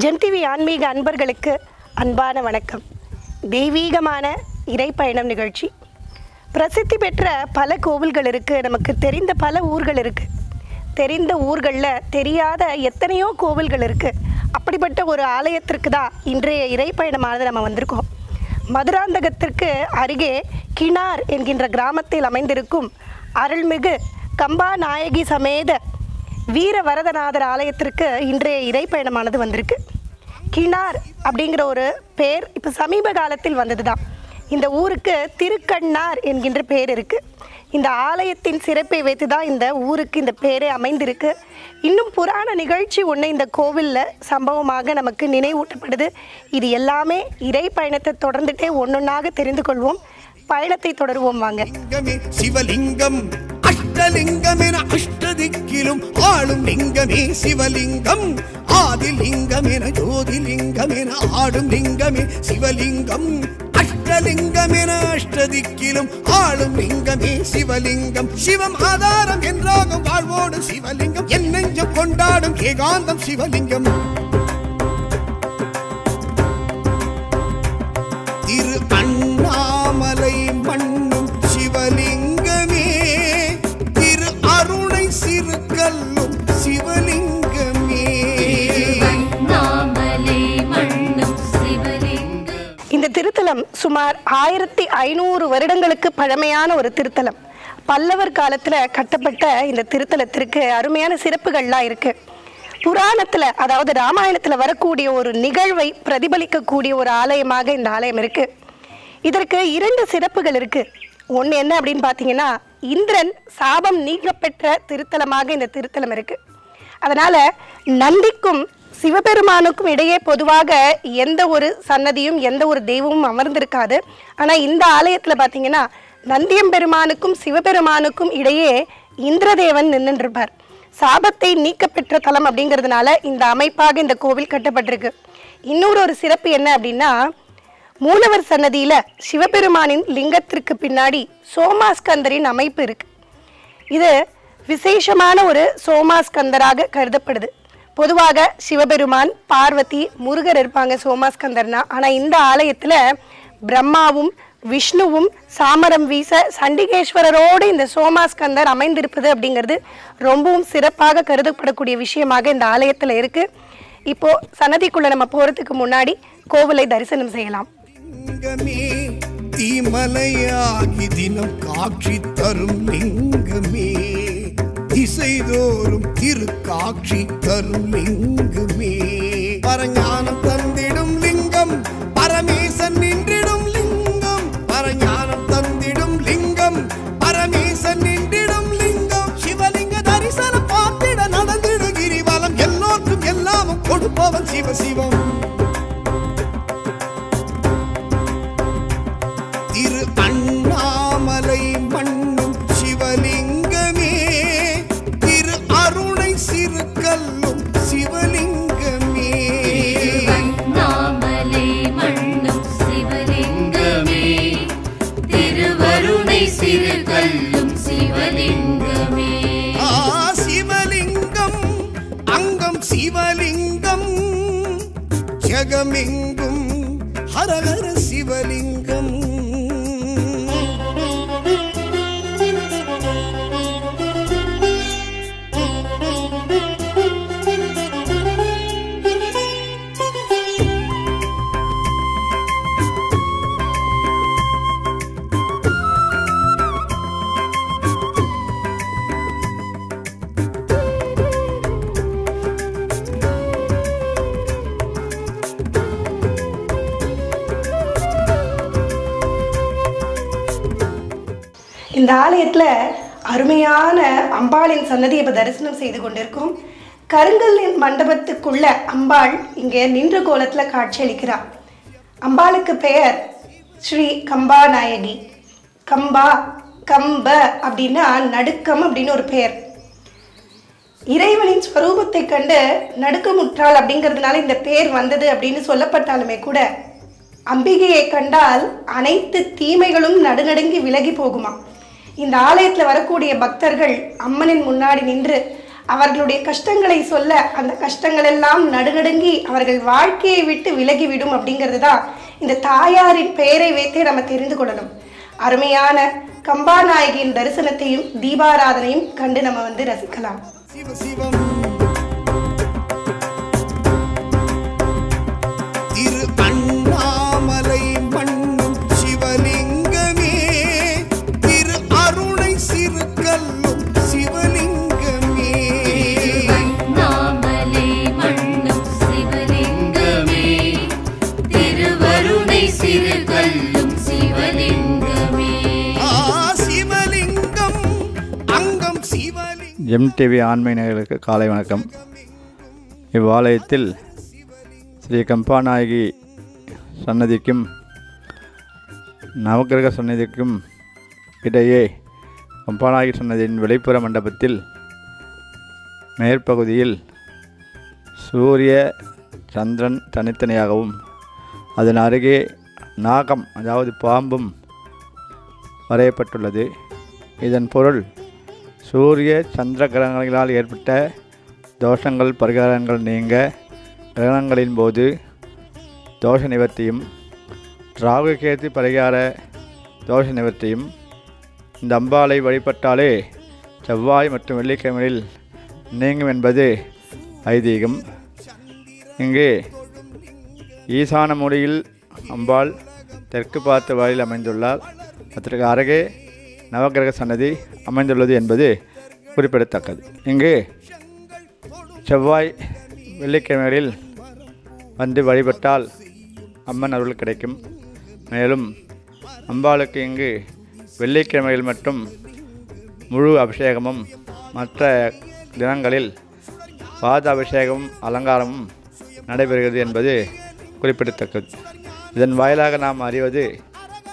GeM TV ஆன்மீக அன்பர்களுக்கு அன்பான வணக்கம். தெய்வீகமான இறைப்பயணம் நிகழ்ச்சி. பிரசித்தி பெற்ற பல கோவில்கள் இருக்குது, நமக்கு தெரிந்த பல ஊர்கள் இருக்குது. தெரிந்த ஊர்களில் தெரியாத எத்தனையோ கோவில்கள் இருக்குது. அப்படிப்பட்ட ஒரு ஆலயத்திற்கு தான் இன்றைய இறைப்பயணமானது நம்ம வந்திருக்கோம். மதுராந்தகத்திற்கு அருகே கிணார் என்கின்ற கிராமத்தில் அமைந்திருக்கும் அருள்மிகு கம்பா நாயகி சமேத வீர வரதநாதர் ஆலயத்திற்கு இன்றைய இறைப்பயணமானது வந்திருக்கு. கிணார் அப்படிங்கிற ஒரு பேர் இப்போ சமீப காலத்தில் வந்தது தான். இந்த ஊருக்கு திருக்கண்ணார் என்கின்ற பேர் இருக்குது. இந்த ஆலயத்தின் சிறப்பை வைத்து தான் இந்த ஊருக்கு இந்த பேரே அமைந்திருக்கு. இன்னும் புராண நிகழ்ச்சி ஒன்று இந்த கோவிலில் சம்பவமாக நமக்கு நினைவூட்டப்படுது. இது எல்லாமே இறை பயணத்தை தொடர்ந்துட்டே ஒன்னொன்னாக தெரிந்து கொள்வோம். பயணத்தை தொடருவோம் வாங்க. சிவலிங்கம் அஷ்டலிங்கம் என அஷ்டதிக்கிலும் ஆளும் லிங்கமே சிவலிங்கம். ஆதிலிங்கம் என ஜோதிலிங்கம் என ஆடும் லிங்கமே சிவலிங்கம். அஷ்டலிங்கம் என அஷ்டதிக்கிலும் ஆளும் லிங்கமே சிவலிங்கம். சிவம் ஆதாரம் என்றாகும் வாழ்வோடு சிவலிங்கம். என் நெஞ்சம் கொண்டாடும் ஏகாந்தம் சிவலிங்கம். திரு அண்ணாமலை மண்ணும் சிவலிங்கமே. திரு அருணை சிறுகல்லும் சிவலிங்கமே. இந்த திருத்தலம் சுமார் 1500 வருடங்களுக்கு பழமையான ஒரு திருத்தலம். பல்லவர் காலத்தில் கட்டப்பட்ட இந்த திருத்தலத்திற்கு அருமையான சிறப்புகள்லாம் இருக்குது. புராணத்தில், அதாவது ராமாயணத்தில் வரக்கூடிய ஒரு நிகழ்வை பிரதிபலிக்கக்கூடிய ஒரு ஆலயமாக இந்த ஆலயம் இருக்குது. இதற்கு 2 சிறப்புகள் இருக்குது. ஒன்று என்ன அப்படின்னு பார்த்தீங்கன்னா, இந்திரன் சாபம் நீக்கப்பெற்ற திருத்தலமாக இந்த திருத்தலம் இருக்குது. அதனால் நந்திக்கும் சிவபெருமானுக்கும் இடையே பொதுவாக எந்த ஒரு சன்னதியும் எந்த ஒரு தெய்வமும் அமர்ந்திருக்காது. ஆனால் இந்த ஆலயத்தில் பார்த்தீங்கன்னா நந்தியம்பெருமானுக்கும் சிவபெருமானுக்கும் இடையே இந்திரதேவன் நின்றுருப்பார். சாபத்தை நீக்க பெற்ற தலம் அப்படிங்கிறதுனால இந்த அமைப்பாக இந்த கோவில் கட்டப்பட்டிருக்கு. இன்னொரு சிறப்பு என்ன அப்படின்னா, மூலவர் சன்னதியில் சிவபெருமானின் லிங்கத்திற்கு பின்னாடி சோமாஸ்கந்தரின் அமைப்பு இருக்கு. இது விசேஷமான ஒரு சோமாஸ்கந்தராக கருதப்படுது. பொதுவாக சிவபெருமான், பார்வதி, முருகர் இருப்பாங்க சோமாஸ்கந்தர்னா. ஆனால் இந்த ஆலயத்தில் பிரம்மாவும் விஷ்ணுவும் சாமரம் வீச சண்டிகேஸ்வரரோடு இந்த சோமாஸ்கந்தர் அமைந்திருப்பது அப்படிங்கிறது ரொம்பவும் சிறப்பாக கருதப்படக்கூடிய விஷயமாக இந்த ஆலயத்தில் இருக்குது. இப்போது சன்னதிக்குள்ளே நம்ம போகிறதுக்கு முன்னாடி கோவிலை தரிசனம் செய்யலாம். தீமலையாகி தினம் காட்சி தரும் லிங்கமே. திசைதோறும் திருக்காட்சி தரும் லிங்கமே. பரஞானம் தந்திடும் லிங்கம், பரமேசன் நின்றிடும் லிங்கம். பரஞானம் தந்திடும் லிங்கம், பரமேசன் நின்றிடும் லிங்கம். சிவலிங்க தரிசனம் பார்த்திட நடந்திடு கிரிவலம். எல்லோருக்கும் எல்லாமும் கொடுப்பவன் சிவசிவம். திரு அண்ணாமலை மண்ணும் சிவலிங்கமே. திரு அருணை சிறுகல்லும் சிவலிங்கமே. அண்ணாமலை மண்ணும் சிவலிங்கமே. திருவருணை சிறுகல்லும் சிவலிங்கமே. சிவலிங்கம் அங்கம் சிவலிங்கம். ஜெகமெங்கும் ஹரஹர சிவலிங்கம். இந்த ஆலயத்தில் அருமையான அம்பாளின் சன்னதியை இப்போ தரிசனம் செய்து கொண்டிருக்கோம். கருங்கல்லின் மண்டபத்துக்குள்ள அம்பாள் இங்கே நின்ற கோலத்தில் காட்சியளிக்கிறார். அம்பாளுக்கு பெயர் ஸ்ரீ கம்பா நாயகி. கம்பா, கம்ப அப்படின்னா நடுக்கம் அப்படின்னு ஒரு பெயர். இறைவனின் ஸ்வரூபத்தை கண்டு நடுக்கமுற்றாள் அப்படிங்கிறதுனால இந்த பெயர் வந்தது அப்படின்னு சொல்லப்பட்டாலுமே கூட, அம்பிகையை கண்டால் அனைத்து தீமைகளும் நடுநடுங்கி விலகி போகுமா. இந்த ஆலயத்தில் வரக்கூடிய பக்தர்கள் அம்மனின் முன்னாடி நின்று அவர்களுடைய கஷ்டங்களை சொல்ல அந்த கஷ்டங்கள் எல்லாம் நடுநடுங்கி அவர்கள் வாழ்க்கையை விட்டு விலகிவிடும் அப்படிங்கிறது தான் இந்த தாயாரின் பெயரை வைத்தே நம்ம தெரிந்து கொள்ளணும். அருமையான கம்பாநாயகியின் தரிசனத்தையும் தீபாராதனையும் கண்டு நம்ம ரசிக்கலாம். சிவ சிவம் திரு அண்ணாமலை மண்ணும் சிவலிங்கமே, திரு அருணை சிறுகல்லும் சிவலிங்கமே. அண்ணாமலை மண்ணும் சிவலிங்கமே, திருவருணை சிறுகல்லும் சிவலிங்கமே. சிவலிங்கம் அங்கம் சிவலிங்கம். எம்டிவி ஆன்மீக நேயர்களுக்கு காலை வணக்கம். இவ்வாலயத்தில் ஸ்ரீ கம்பாநாயகி சன்னதிக்கும் நவக்கிரக சன்னதிக்கும் இடையே கம்பாநாயகி சன்னதியின் வெளிப்புற மண்டபத்தில் மேற்பகுதியில் சூரிய சந்திரன் தனித்தனியாகவும் அதன் அருகே நாகம் அதாவது பாம்பும் வரையப்பட்டுள்ளது. இதன் பொருள் சூரிய சந்திர கிரகங்களால் ஏற்பட்ட தோஷங்கள் பரிகாரங்கள் நீங்க, கிரகணங்களின் போது தோஷ நிவர்த்தியும், ராகு கேது பரிகார தோஷ நிவர்த்தியும். இந்த அம்பாளை வழிபட்டாலே செவ்வாய் மற்றும் வெள்ளிக்கிழமையில் நீங்கும் என்பது ஐதீகம். இங்கு ஈசான மூலையில் அம்பாள் தெற்கு பார்த்த வாயில் அமைந்துள்ளார். அதற்கு அருகே நவக்கிரக சன்னதி அமைந்துள்ளது என்பது குறிப்பிடத்தக்கது. இங்கு செவ்வாய் வெள்ளிக்கிழமைகளில் வந்து வழிபட்டால் அம்மன் அருள் கிடைக்கும். மேலும் அம்பாளுக்கு இங்கு வெள்ளிக்கிழமைகள் மட்டும் முழு அபிஷேகமும், மற்ற தினங்களில் பாத அபிஷேகமும் அலங்காரமும் நடைபெறுகிறது என்பது குறிப்பிடத்தக்கது. இதன் வாயிலாக நாம் அறிவது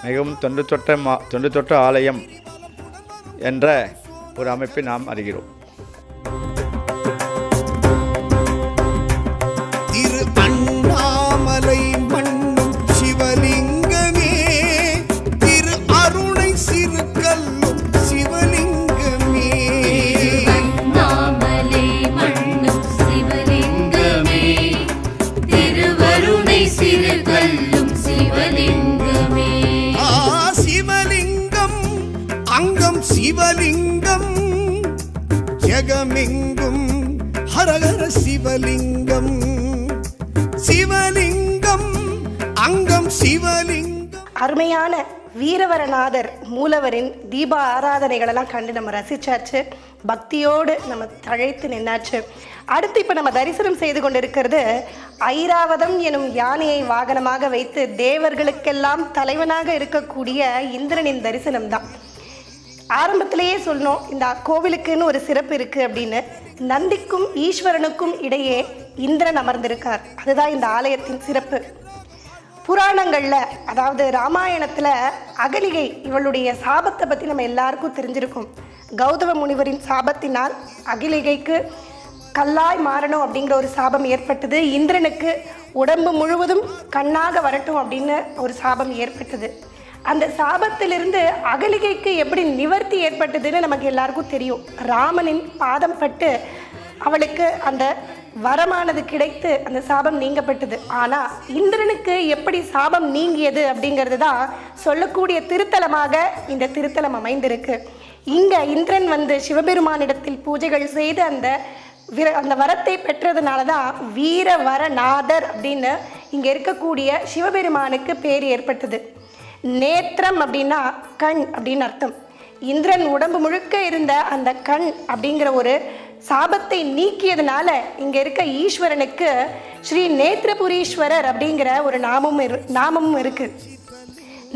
மிகவும் தொன்று தொட்ட ஆலயம் என்ற ஒரு அமைப்பை நாம் அறிகிறோம். திரு அண்ணாமலை மண்ணும் சிவலிங்கமே, திரு அருணை சிறுகல்லும் சிவலிங்கமே. அண்ணாமலை மண்ணும் சிவலிங்கமே, திருவருணை சிறுகல்லும் சிவலிங்கமே. சிவலிங்கம் அங்கம் சிவலிங்கம், ஜெகமெங்கும் ஹரஹர சிவலிங்கம். சிவலிங்கம் அங்கம் சிவலிங்கம். அருமையான வீரவரநாதர் மூலவரின் தீப ஆராதனைகளெல்லாம் கண்டு நம்ம ரசிச்சாச்சு, பக்தியோடு நம்ம தழைத்து நின்னாச்சு. அடுத்து இப்போ நம்ம தரிசனம் செய்து கொண்டிருக்கிறது ஐராவதம் எனும் யானையை வாகனமாக வைத்து தேவர்களுக்கெல்லாம் தலைவனாக இருக்கக்கூடிய இந்திரனின் தரிசனம் தான். ஆரம்பத்திலேயே சொல்லணும், இந்த கோவிலுக்குன்னு ஒரு சிறப்பு இருக்குது அப்படின்னு. நந்திக்கும் ஈஸ்வரனுக்கும் இடையே இந்திரன் அமர்ந்திருக்கார். அதுதான் இந்த ஆலயத்தின் சிறப்பு. புராணங்களில், அதாவது ராமாயணத்தில் அகலிகை இவளுடைய சாபத்தை பற்றி நம்ம எல்லாருக்கும் தெரிஞ்சிருக்கும். கௌதம முனிவரின் சாபத்தினால் அகலிகைக்கு கல்லாய் மாறணும் அப்படிங்கிற ஒரு சாபம் ஏற்பட்டது. இந்திரனுக்கு உடம்பு முழுவதும் கண்ணாக வரட்டும் அப்படின்னு ஒரு சாபம் ஏற்பட்டது. அந்த சாபத்திலிருந்து அகலிகைக்கு எப்படி நிவர்த்தி ஏற்பட்டதுன்னு நமக்கு எல்லாருக்கும் தெரியும். ராமனின் பாதம் பட்டு அவளுக்கு அந்த வரமானது கிடைத்து அந்த சாபம் நீங்கப்பட்டது. ஆனால் இந்திரனுக்கு எப்படி சாபம் நீங்கியது அப்படிங்கிறது தான் சொல்லக்கூடிய திருத்தலமாக இந்த திருத்தலம் அமைந்திருக்கு. இங்கே இந்திரன் சிவபெருமானிடத்தில் பூஜைகள் செய்து அந்த வரத்தை பெற்றதுனால தான் வீரவரநாதர் அப்படின்னு இங்கே இருக்கக்கூடிய சிவபெருமானுக்கு பேர் ஏற்பட்டது. நேத்திரம் அப்படின்னா கண் அப்படின்னு அர்த்தம். இந்திரன் உடம்பு முழுக்க இருந்த அந்த கண் அப்படிங்கிற ஒரு சாபத்தை நீக்கியதுனால இங்கே இருக்க ஈஸ்வரனுக்கு ஸ்ரீ நேத்திரபுரீஸ்வரர் அப்படிங்கிற ஒரு நாமமும் இருக்குது.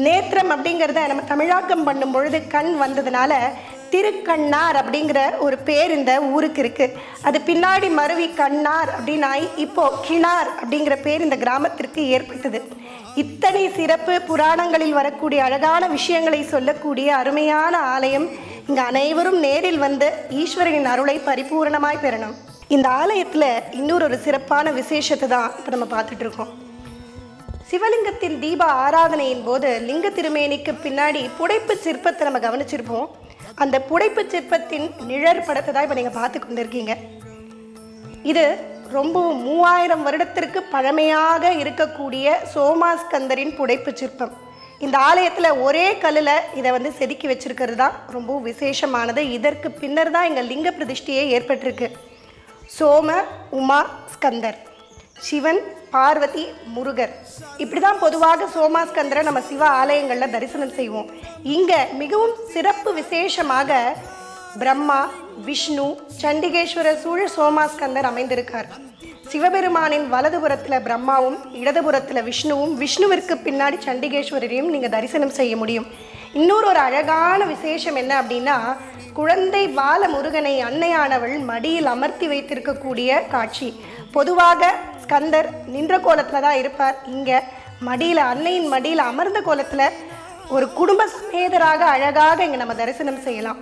நேத்திரம் அப்படிங்கிறத நம்ம தமிழாக்கம் பண்ணும் பொழுது கண் வந்ததுனால திருக்கண்ணார் அப்படிங்கிற ஒரு பேர் இந்த ஊருக்கு இருக்குது. அது பின்னாடி மருவி கண்ணார் அப்படின்னாய் இப்போது கிணார் அப்படிங்கிற பேர் இந்த கிராமத்திற்கு ஏற்பட்டது. இத்தனை சிறப்பு புராணங்களில் வரக்கூடிய அழகான விஷயங்களை சொல்லக்கூடிய அருமையான ஆலயம். இங்கே அனைவரும் நேரில் ஈஸ்வரனின் அருளை பரிபூரணமாய் பெறணும். இந்த ஆலயத்தில் இன்னொரு சிறப்பான விசேஷத்தை தான் இப்போ நம்ம பார்த்துட்ருக்கோம். சிவலிங்கத்தின் தீப ஆராதனையின் போது லிங்க திருமேனிக்கு பின்னாடி புடைப்பு சிற்பத்தை நம்ம கவனிச்சிருப்போம். அந்த புடைப்பு சிற்பத்தின் நிழற் படத்தை தான் இப்போ நீங்கள் பார்த்து கொண்டிருக்கீங்க. இது ரொம்ப 3000 வருடத்திற்கு பழமையாக இருக்கக்கூடிய சோமாஸ்கந்தரின் புடைப்பு சிற்பம். இந்த ஆலயத்தில் ஒரே கல்லில் இதை வந்து செதுக்கி வச்சிருக்கிறது தான் ரொம்ப விசேஷமானது. இதற்கு பின்னர் தான் எங்கள் லிங்க பிரதிஷ்டையே ஏற்பட்டிருக்கு. சோம, உமா, ஸ்கந்தர், சிவன், பார்வதி, முருகர், இப்படி தான் பொதுவாக சோமாஸ்கந்தரை நம்ம சிவ ஆலயங்களில் தரிசனம் செய்வோம். இங்கே மிகவும் சிறப்பு விசேஷமாக பிரம்மா, விஷ்ணு, சண்டிகேஸ்வரர் சூழ சோமாஸ்கந்தர் அமைந்திருக்கார். சிவபெருமானின் வலதுபுறத்தில் பிரம்மாவும் இடதுபுறத்தில் விஷ்ணுவும், விஷ்ணுவிற்கு பின்னாடி சண்டிகேஸ்வரரையும் நீங்கள் தரிசனம் செய்ய முடியும். இன்னொரு அழகான விசேஷம் என்ன அப்படின்னா, குழந்தை பால முருகனை அன்னையானவள் மடியில் அமர்த்தி வைத்திருக்கக்கூடிய காட்சி. பொதுவாக ஸ்கந்தர் நின்ற கோலத்தில் தான் இருப்பார். இங்கே மடியில், அன்னையின் மடியில் அமர்ந்த கோலத்தில் ஒரு குடும்ப சமேதராக அழகாக இங்கே நம்ம தரிசனம் செய்யலாம்.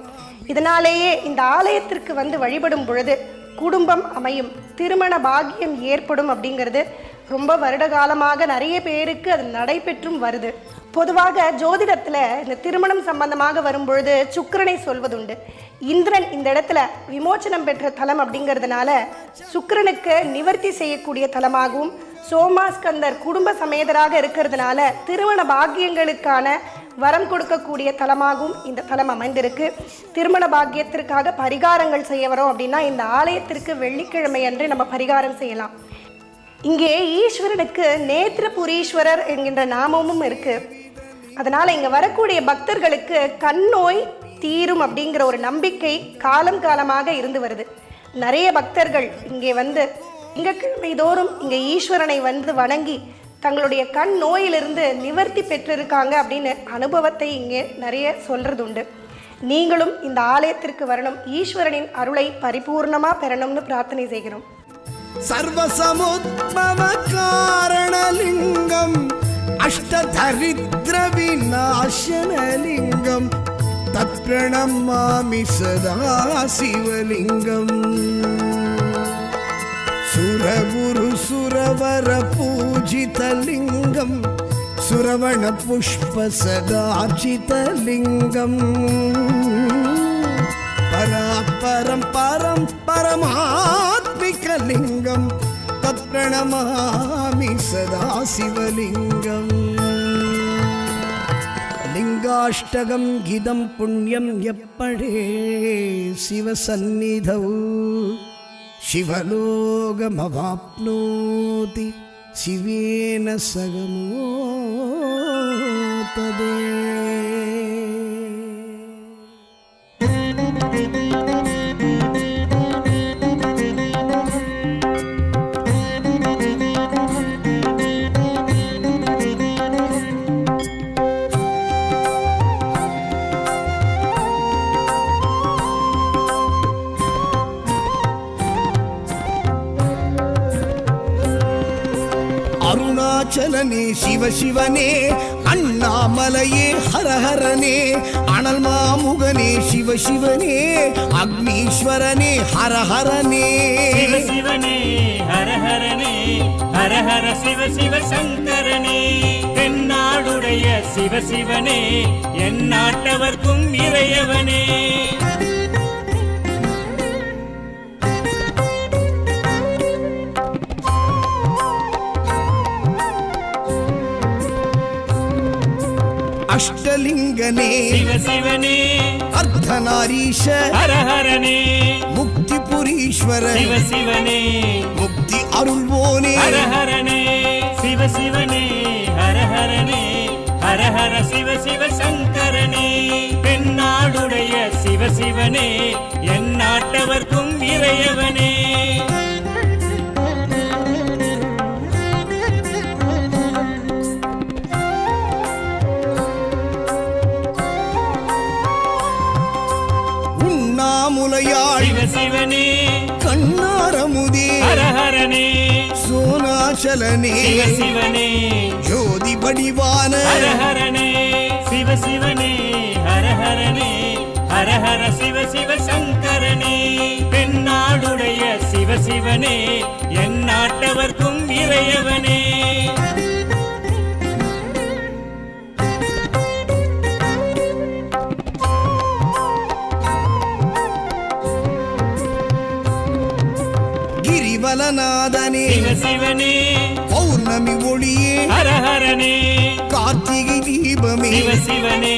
இதனாலேயே இந்த ஆலயத்திற்கு வந்து வழிபடும் பொழுது குடும்பம் அமையும், திருமண பாக்கியம் ஏற்படும் அப்படிங்கிறது ரொம்ப வருட காலமாக நிறைய பேருக்கு அது நடைபெற்றும் வருது. பொதுவாக ஜோதிடத்தில் இந்த திருமணம் சம்பந்தமாக வரும்பொழுது சுக்கிரனை சொல்வதுண்டு. இந்திரன் இந்த இடத்துல விமோச்சனம் பெற்ற தலம் அப்படிங்கிறதுனால சுக்கிரனுக்கு நிவர்த்தி செய்யக்கூடிய தலமாகவும், சோமாஸ்கந்தர் குடும்ப சமேதராக இருக்கிறதுனால திருமண பாக்கியங்களுக்கான வரம் கொடுக்கக்கூடிய தலமாகவும் இந்த தலம் அமைந்திருக்கு. திருமண பாக்கியத்திற்காக பரிகாரங்கள் செய்ய வரோம் அப்படின்னா இந்த ஆலயத்திற்கு வெள்ளிக்கிழமை அன்று நம்ம பரிகாரம் செய்யலாம். இங்கே ஈஸ்வரனுக்கு நேத்திரபுரீஸ்வரர் என்கின்ற நாமமும் இருக்கு. அதனால இங்க வரக்கூடிய பக்தர்களுக்கு கண் நோய் தீரும் அப்படிங்கிற ஒரு நம்பிக்கை காலம் காலமாக இருந்து வருது. நிறைய பக்தர்கள் இங்கே வந்து திங்கட்கிழமை தோறும் இங்கே ஈஸ்வரனை வந்து வணங்கி தங்களுடைய கண் நோயிலிருந்து நிவர்த்தி பெற்றிருக்காங்க அப்படின்னு அனுபவத்தை இங்கே நிறைய சொல்றது உண்டு. நீங்களும் இந்த ஆலயத்திற்கு வரணும், ஈஸ்வரனின் அருளை பரிபூர்ணமா பெறணும்னு பிரார்த்தனை செய்கிறோம். सर्वसमुद्भव कारणलिङ्गम् अष्टदरिद्र विनाशनलिङ्गम् तत्प्रणमामि सदा शिवलिङ्गम् सुरगुरु सुरवर पूजितलिङ्गम् सुरवण पुष्प सदार्चितलिङ्गम् परापरं परं परमात्मिकलिङ्गं तत्प्रणमामि सदा शिवलिङ्गम् लिङ्गाष्टकं गिदं पुण्यं यप्पडे शिवसन्निधौ शिवलोकमवाप्नोति शिवेन सगमोतदे அருணாச்சலனே சிவ சிவனே, அண்ணாமலையே ஹரஹரனே, அனல் மாமுகனே சிவ சிவனே, அக்னீஸ்வரனே ஹரஹரனே, சிவ சிவனே ஹரஹரனே, ஹரஹர சிவ சிவ சங்கரனே, தென்னாடுடைய சிவ சிவனே, என் நாட்டவர்க்கும் இறையவனே. அஷ்டலிங்கனே சிவ சிவனே, அர்த்தநாரீஷ ஹரஹரனே, முக்திபுரீஸ்வர சிவ சிவனே, முக்தி அருள்வோனே ஹரஹரனே, சிவ சிவனே ஹரஹரனே, ஹரஹர சிவ சிவ சங்கரனே, தென்னாடுடைய சிவ சிவனே, என் நாட்டவர்க்கும் இறையவனே. உண்ணாமுலையாள் சிவ சிவனே, கண்ணாரமுதே ஹரஹரனே, சோனாச்சலனே சிவ சிவனே, ஜோதி வடிவான ஹரஹரனே, சிவ சிவனே ஹரஹரனே, ஹரஹர சிவ சிவ சங்கரனே, தென்னாடுடைய சிவ சிவனே, என் நாட்டவர்க்கும் இறையவனே. சிவனே பௌர்ணமி ஒளியே ஹரஹரனே கார்த்திகை தீபமே சிவசிவனே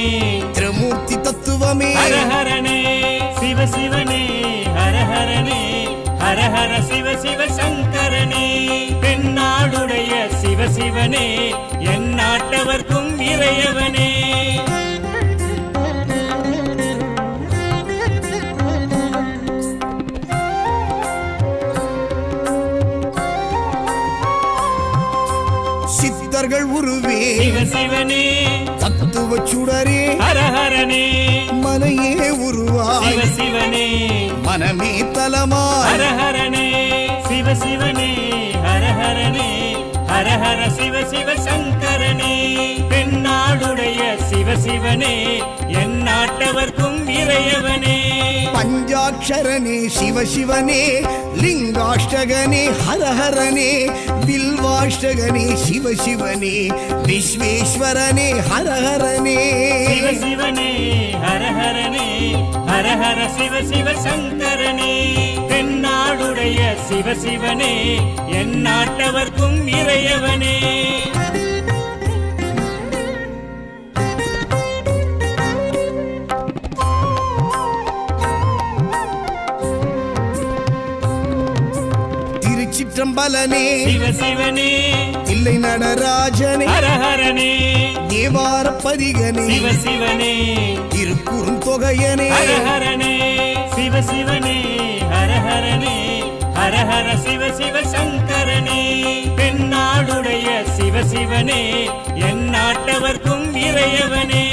திரிமூர்த்தி தத்துவமே ஹரஹரனே சிவசிவனே ஹரஹரனே ஹரஹர சிவ சிவ சங்கரனே பெண்ணாடுடைய சிவசிவனே என் நாட்டவர்க்கும் இறையவனே சித்தர்கள் உருவே சிவசிவனே தத்துவ சுடரே ஹரஹரனே மனையே உருவாய் சிவசிவனே மனமே தலமாய் ஹரஹரனே சிவசிவனே ஹரஹரனே ஹரஹர சிவ சிவ சங்கரனே பெண்ணாடுடைய சிவசிவனே என் நாட்டவர்க்கும் இறையவனே பஞ்சாட்சரனே சிவசிவனே லிங்காஷ்டகனே ஹரஹரனே வில்வாஷ்டகனே சிவசிவனே விஸ்வேஸ்வரனே ஹரஹரனே சிவசிவனே ஹரஹரனே ஹரஹர சிவ சிவ சங்கரனே பெண்ணாடுடைய சிவசிவனே என் நாட்டவர்க்கும் இறையவனே திருச்சிற்றம்பலனே சிவசிவனே தில்லை நடராஜனே ஹரஹரனே தேவார பதிகனே சிவசிவனே திருக்குறுந்தொகையனே ஹரஹரனே சிவசிவனே ஹரஹரனே ஹரஹர சிவ சிவ சங்கரனே பெண்ணாடுடைய சிவசிவனே என் நாட்டவர்க்கும் இறையவனே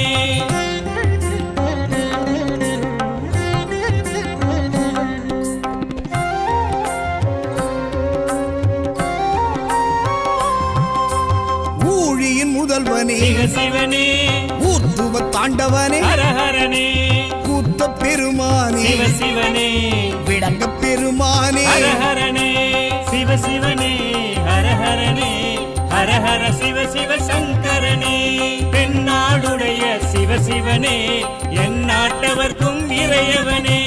ஊழியின் முதல்வனே சிவசிவனே ஊர்த்துவ தாண்டவனே ஹரஹரனே கூத்த பெருமானே சிவசிவனே விடங்க பெருமானே ஹரஹரனே சிவசிவனே ஹரஹரனே ஹரஹர சிவ சிவ சங்கரனே பெண்ணாடுடைய சிவசிவனே என் நாட்டவர்க்கும் இறையவனே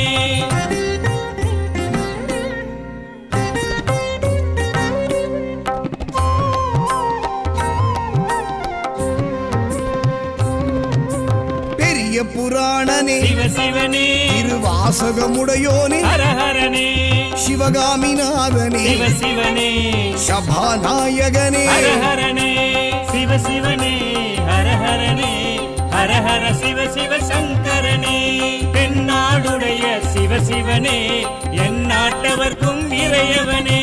பெரிய புராணனே சிவசிவனே திருவாசகமுடையோனே ஹரஹரனே சிவகாமிநாதனே சிவசிவனே சபாநாயகனே ஹரஹரனே சிவசிவனே ஹரஹரனே ஹரஹர சிவ சிவ சங்கரனே பெண்ணாடுடைய சிவசிவனே என் நாட்டவர்க்கும் இறையவனே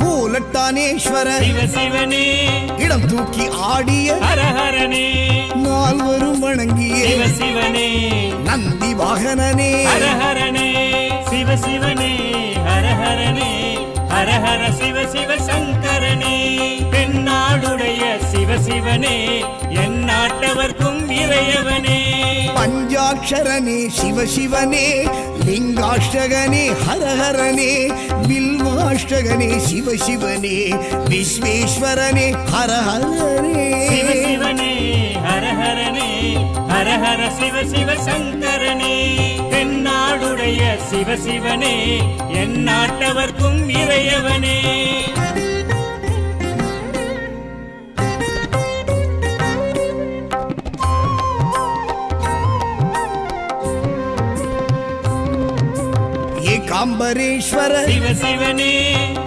மூலட்டானேஸ்வர சிவசிவனே இடம் தூக்கி ஆடிய ஹரஹரனே நால்வரும் வணங்கிய சிவசிவனே நந்தி வாகனனே ஹரஹரனே சிவசிவனே ஹரஹரனே ஹரஹர சிவ சிவ சங்கரனே பெண்ணாடுடைய சிவசிவனே என் நாட்டவர்க்கும் இறையவனே பஞ்சாட்சரனே சிவசிவனே லிங்காஷ்டகனே ஹரஹரனே வில்வாஷ்டகனே சிவசிவனே விஸ்வேஸ்வரனே ஹரஹரனே சிவசிவனே ஹரஹரனே ஹரஹர சிவ சிவ சங்கரனே பெண்ணாடுடைய சிவசிவனே என் நாட்டவர்க்கும் இறையவனே ஏகாம்பரேஸ்வர சிவசிவனே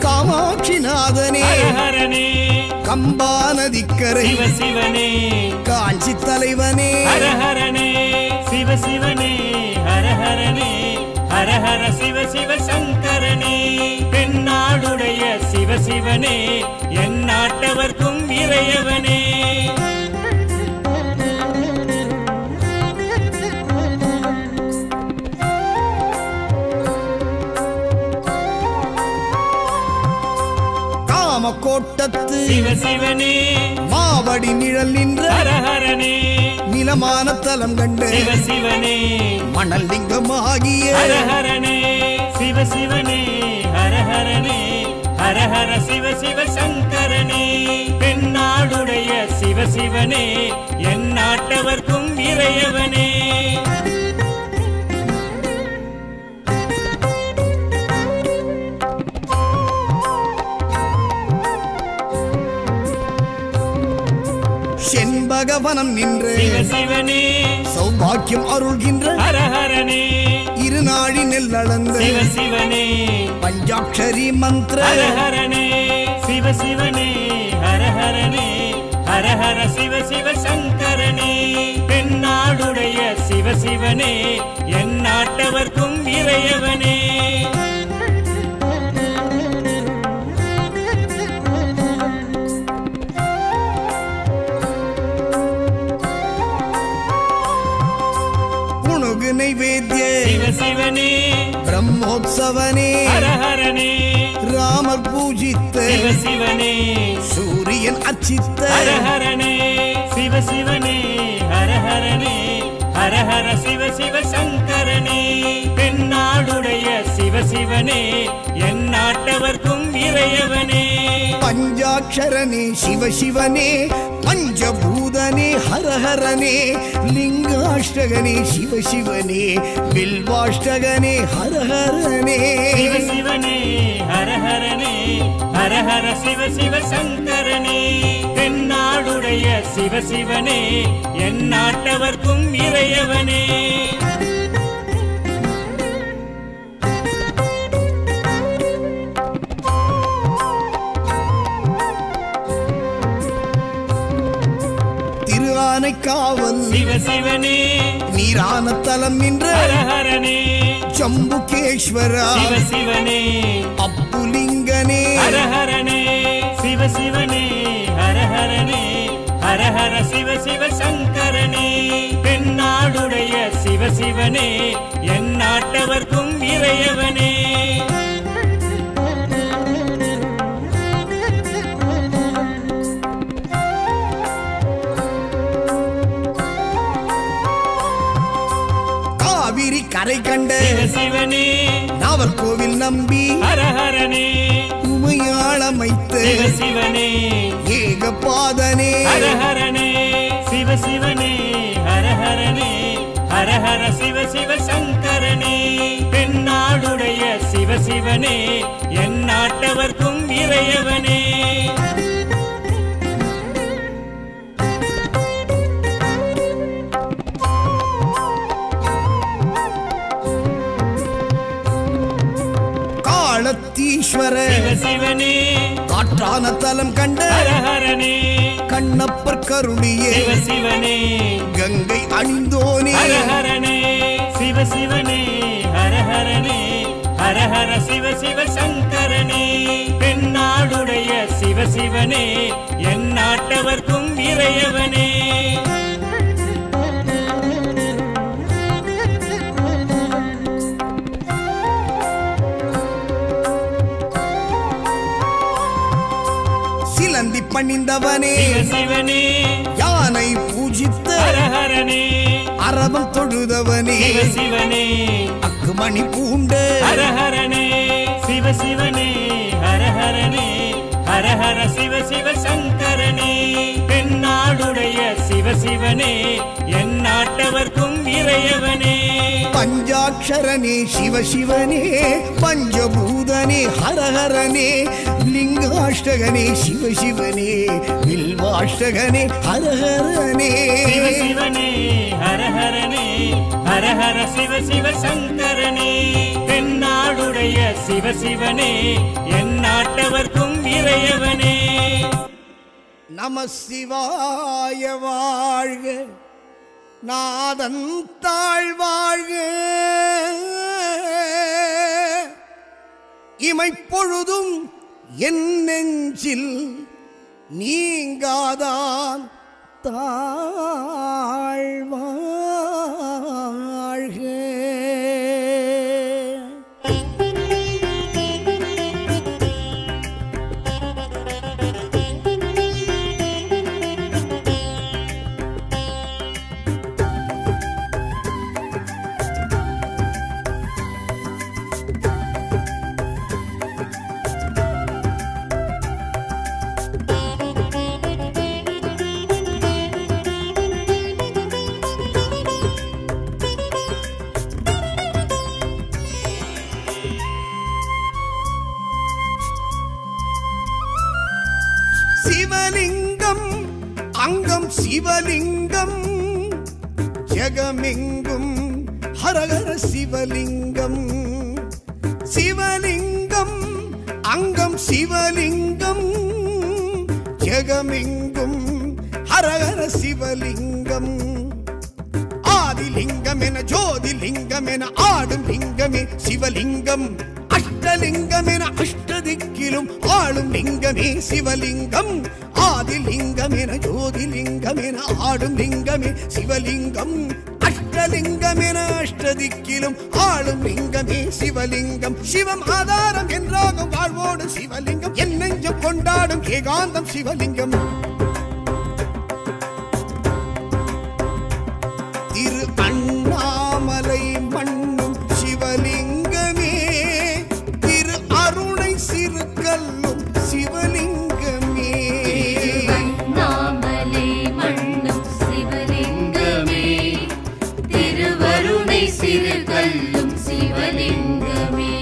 காமாட்சிநாதனே ஹரஹரனே கம்பா நதிக்கரை சிவசிவனே காஞ்சி தலைவனே ஹரஹரனே சிவசிவனே ஹரஹரனே ஹரஹர சிவ சிவ சங்கரனே பெண்ணாடுடைய சிவசிவனே என் நாட்டவர்க்கும் இறையவனே காமக்கோட்டத்து சிவசிவனே மாவடி நிழல் நின்ற ஹரஹரனே நிலமான தலம் கண்டு சிவசிவனே மணல் லிங்கமாகிய ஹரஹரனே சிவசிவனே ஹரஹரனே ஹரஹர சிவ சிவ சங்கரனே பெண்ணா தென்னாடுடைய சிவசிவனே என் நாட்டவர்க்கும் இறையவனே. செண்பகவனம் நின்று சிவசிவனே சௌபாக்கியம் அருள்கின்ற ஹரஹரனே இருநாழி நெல்லளந்த சிவசிவனே பஞ்சாட்சரி மந்திர ஹரஹரனே சிவசிவனே ஹரஹரனே ஹரஹர சிவ சிவ சங்கரனே. தென்னாடுடைய சிவசிவனே என் நாட்டவர்க்கும் இறையவனே. புணுகு நைவேத்திய சிவசிவனே பிரம்மோத்சவனே ஹரஹரனே ராமர் பூஜித்த சிவசிவனே சூரியன் அச்சித்த ஹரஹரனே சிவசிவனே ஹரஹரனே ஹரஹர சிவ சிவ சங்கரனே. தென்னாடுடைய சிவசிவனே என் நாட்டவர்க்கும் இறையவனே. பஞ்சாட்சரனே சிவசிவனே பஞ்சபூதனே ஹரஹரனே லிங்காஷ்டகனே சிவசிவனே வில்வாஷ்டகனே ஹரஹரனே. சிவசிவனே ஹரஹரனே ஹரஹர சிவ சிவ சங்கரனே. தென்னாடுடைய சிவசிவனே என் நாட்டவர்க்கும் இறையவனே. திருஆனைக்காவல் சிவசிவனே நீரான தலம் நின்ற ஹரஹரனே ஜம்புகேஸ்வரா சிவசிவனே அப்புலிங்கனே ஹரஹரனே சிவசிவனே ஹரஹரனே ஹரஹர சிவ சிவ சங்கரனே. தென்னாடுடைய சிவசிவனே என் நாட்டவர்க்கும் இறையவனே. காவிரி கரை கண்ட சிவசிவனே நாவற்கோவில் நம்பி ஹரஹரனே உமையாளமைத்த சிவசிவனே ஏகபாதனே ஹரஹரனே சிவசிவனே ஹரஹரனே ஹரஹர சிவ சிவ சங்கரனே. தென்னாடுடைய சிவசிவனே என் நாட்டவர்க்கும் இறையவனே. காளத்தீஸ்வர சிவசிவனே காற்றான தலம் கண்ட ஹரஹரனே கண்ணப்பர் கருணியே சிவசிவனே கங்கை அணிந்தோனே ஹரஹரனே சிவசிவனே ஹரஹரனே ஹரஹர சிவ சிவ சங்கரனே. தென்னாடுடைய சிவசிவனே என் நாட்டவர்க்கும் இறையவனே. சிலந்தி பணிந்தவனே சிவசிவனே யானை பூஜித்த ஹரஹரனே அரவம் தொழுதவனே சிவசிவனே அக்குமணி பூண்ட ஹரஹரனே சிவசிவனே ஹரஹரனே ஹரஹர சிவ சிவ சங்கரனே. தென்னாடுடைய சிவசிவனே என் நாட்டவர்க்கும் இறையவனே. பஞ்சாட்சரனே சிவசிவனே பஞ்சபூதனே ஹரஹரனே லிங்காஷ்டகனே சிவசிவனே வில்வாஷ்டகனே ஹரஹரனே. சிவசிவனே ஹரஹரனே ஹரஹர சிவ சிவ சங்கரனே. தென்னாடுடைய சிவசிவனே என் நாட்டவர்க்கும் இறையவனே. நம சிவாய வாழ்க நாதன் தாழ்வாழ்க இமைப்பொழுதும் என் நெஞ்சில் நீங்காதான் தாழ்வாழ்க. சிவலிங்கம் ஜெகமெங்கும் ஹரஹர சிவலிங்கம் சிவலிங்கம் அங்கம் சிவலிங்கம் ஜெகமெங்கும் ஹரஹர சிவலிங்கம் ஆதிலிங்கம் என ஜோதிலிங்கம் என ஆடும் லிங்கமே சிவலிங்கம் அஷ்டலிங்கம் என அஷ்டதிக்கிலும் ஆளும் லிங்கமே சிவலிங்கம் ஆதிலிங்கம் என ஜோதிலிங்கம் என ஆடும் லிங்கமே சிவலிங்கம் அஷ்டலிங்கம் என அஷ்டதிக்கிலும் ஆளும் லிங்கமே சிவலிங்கம் சிவம் ஆதாரம் என்றாகும் வாழ்வோடு சிவலிங்கம் என் நெஞ்சம் கொண்டாடும் ஏகாந்தம் சிவலிங்கம் திரு அண்ணாமலை மண்ணும் சிவலிங்கமே திரு அருணை சிறுகல்லும் சிவலிங்கமே திருவண்ணாமலை மண்ணும் சிவலிங்கமே திருவருணை சிறுகல்லும் சிவலிங்கமே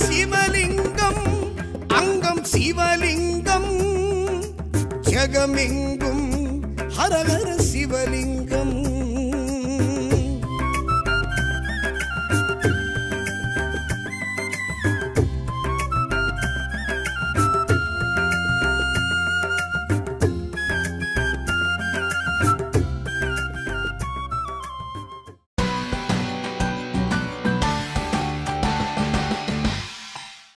சிவலிங்கம் அங்கம் சிவலிங்கம் ஜெகமெங்கும் ஹரஹர சிவலிங்கம்